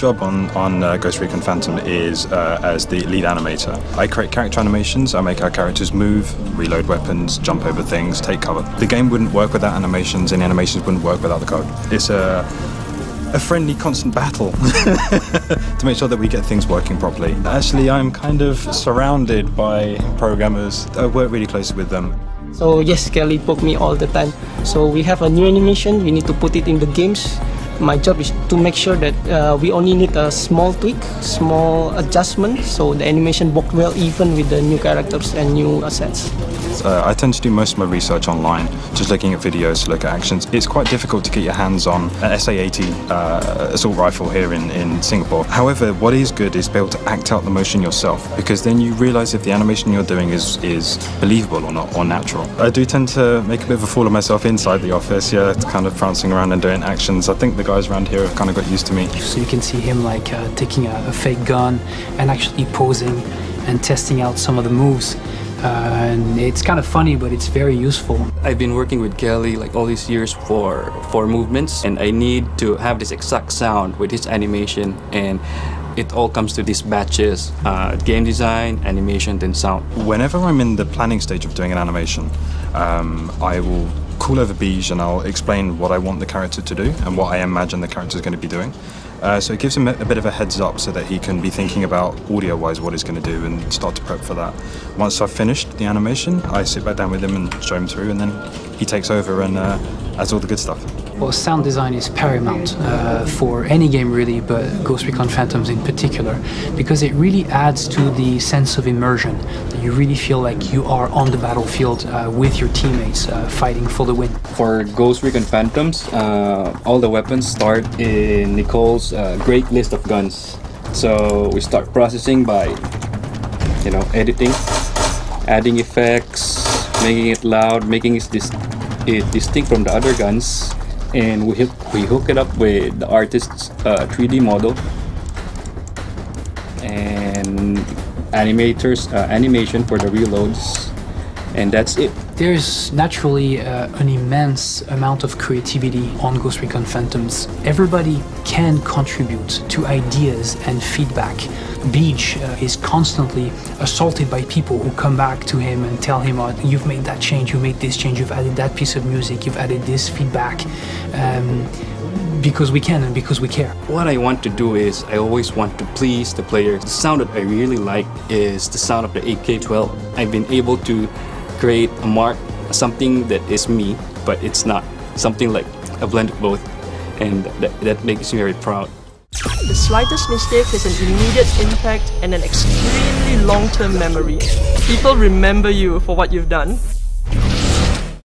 job on Ghost Recon Phantom is as the lead animator. I create character animations, I make our characters move, reload weapons, jump over things, take cover. The game wouldn't work without animations, and the animations wouldn't work without the code. It's a friendly, constant battle to make sure that we get things working properly. Actually, I'm kind of surrounded by programmers. I work really closely with them. So yes, Kelly poke me all the time. So we have a new animation, we need to put it in the games. My job is to make sure that we only need a small tweak, small adjustment, so the animation works well even with the new characters and new assets. I tend to do most of my research online, just looking at videos to look at actions. It's quite difficult to get your hands on an SA-80 assault rifle here in Singapore. However, what is good is be able to act out the motion yourself, because then you realise if the animation you're doing is believable or not, or natural. I do tend to make a bit of a fool of myself inside the office, yeah, kind of prancing around and doing actions. I think the guys around here have kind of got used to me. So you can see him like taking a fake gun and actually posing and testing out some of the moves. And it's kind of funny, but it's very useful. I've been working with Kelly like all these years for movements, and I need to have this exact sound with his animation, and it all comes to these batches, game design, animation, then sound. Whenever I'm in the planning stage of doing an animation, I will call over Beige and I'll explain what I want the character to do and what I imagine the character is going to be doing. So it gives him a bit of a heads up so that he can be thinking about audio-wise what he's going to do and start to prep for that. Once I've finished the animation, I sit back down with him and show him through, and then he takes over and adds all the good stuff. Well, sound design is paramount for any game really, but Ghost Recon Phantoms in particular, because it really adds to the sense of immersion. You really feel like you are on the battlefield with your teammates fighting for the win. For Ghost Recon Phantoms, all the weapons start in Nicole's great list of guns. So we start processing by, editing, adding effects, making it loud, making it distinct from the other guns. And we hook it up with the artist's 3D model and animation for the reloads, and that's it. There's naturally an immense amount of creativity on Ghost Recon Phantoms. Everybody can contribute to ideas and feedback. Beach is constantly assaulted by people who come back to him and tell him, oh, you've made that change, you made this change, you've added that piece of music, you've added this feedback. Because we can and because we care. What I want to do is I always want to please the players. The sound that I really like is the sound of the AK-12. I've been able to create a mark, something that is me, but it's not. Something like a blend of both, and that makes me very proud. The slightest mistake has an immediate impact and an extremely long-term memory. People remember you for what you've done,